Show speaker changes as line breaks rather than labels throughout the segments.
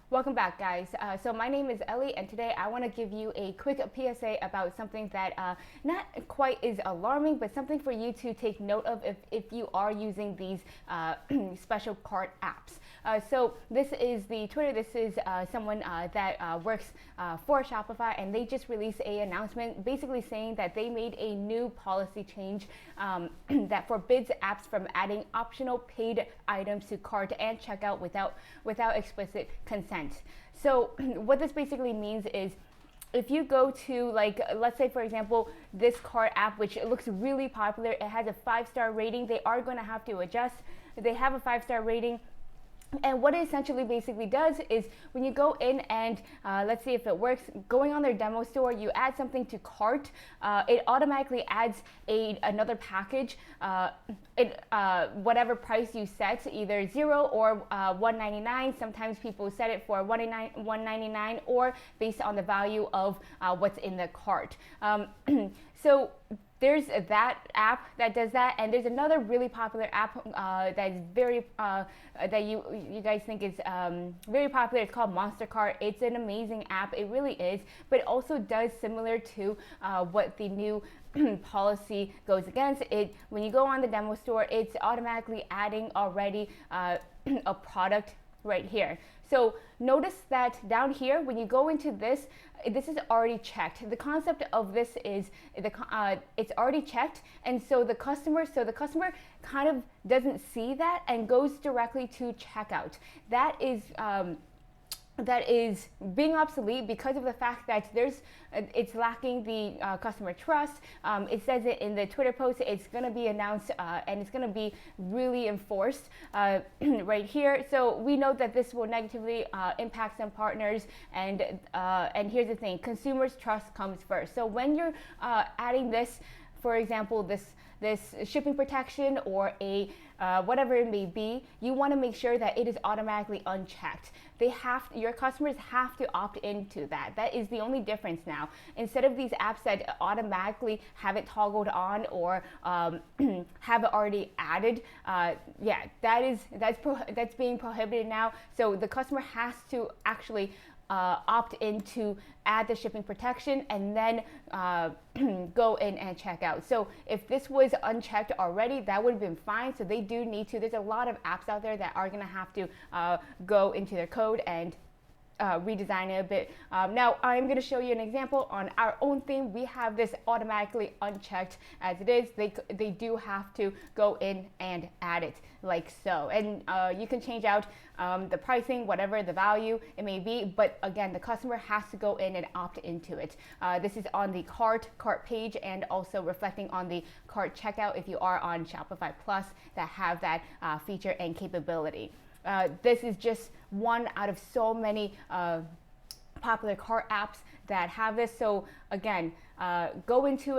Welcome back, guys. So my name is Ellie, and today I want to give you a quick PSA about something that not quite is alarming, but something for you to take note of if you are using these special cart apps. So this is the Twitter. This is someone that works for Shopify, and they just released an announcement basically saying that they made a new policy change that forbids apps from adding optional paid items to cart and checkout without explicit consent. So what this basically means is if you go to, like, let's say for example, this cart app, which looks really popular, it has a 5-star rating, they are going to have to adjust. They have a 5-star rating. And what it essentially basically does is when you go in and let's see if it works, going on their demo store, you add something to cart, it automatically adds another package, whatever price you set, either 0 or $1.99. Sometimes people set it for $1.99 or based on the value of what's in the cart. So there's that app that does that, and there's another really popular app that is very that you guys think is very popular. It's called Monster Cart. It's an amazing app. It really is, but it also does similar to what the new policy goes against. It when you go on the demo store, it's automatically adding already a product right here. So notice that down here, when you go into this, this is already checked. The concept of this is it's already checked, and so the customer kind of doesn't see that and goes directly to checkout. That is being obsolete because of the fact that it's lacking the customer trust. It says it in the Twitter post. It's going to be announced and it's going to be really enforced right here. So we know that this will negatively impact some partners. And here's the thing: consumers' trust comes first. So when you're adding this, for example, this shipping protection or a whatever it may be, you want to make sure that it is automatically unchecked. Your customers have to opt into that. That is the only difference now. Instead of these apps that automatically have it toggled on or have it already added, that's being prohibited now. So the customer has to actually opt in to add the shipping protection and then go in and check out. So if this was unchecked already, that would have been fine. So they do need to. There's a lot of apps out there that are going to have to go into their code and redesign it a bit. Now I'm going to show you an example on our own theme. We have this automatically unchecked as it is. They do have to go in and add it like so, and you can change out the pricing, whatever the value it may be, but again, the customer has to go in and opt into it. This is on the cart page and also reflecting on the cart checkout if you are on Shopify Plus that have that feature and capability. This is just one out of so many popular cart apps that have this. So again, go into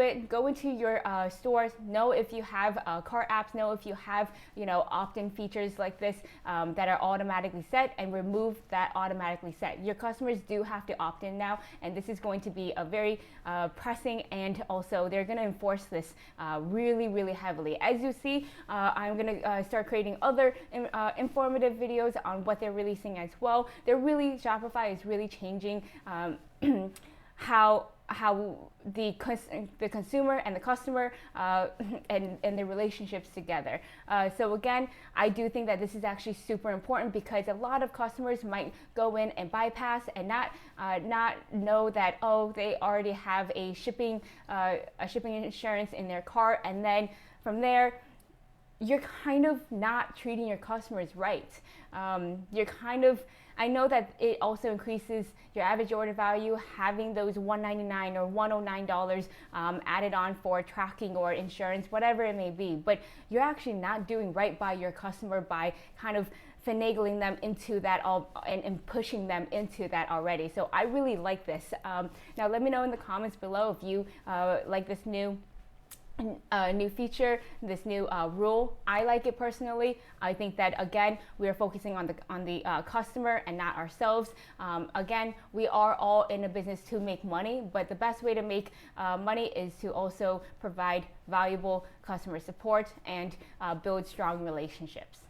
your stores, know if you have cart apps, know if you have opt-in features like this that are automatically set, and remove that automatically set. Your customers do have to opt in now, and this is going to be a very pressing, and also they're going to enforce this really heavily. As you see, I'm going to start creating other informative videos on what they're releasing as well. Shopify is really changing how the consumer and the customer and the relationships together. So again, I do think that this is actually super important because a lot of customers might go in and bypass and not know that, oh, they already have a shipping insurance in their cart, and then from there you're kind of not treating your customers right. I know that it also increases your average order value, having those $199 or $109 added on for tracking or insurance, whatever it may be. But you're actually not doing right by your customer by kind of finagling them into that and pushing them into that already. So I really like this. Now let me know in the comments below if you like this new feature, this new rule. I like it personally. I think that, again, we are focusing on the customer and not ourselves. Again, we are all in a business to make money, but the best way to make money is to also provide valuable customer support and build strong relationships.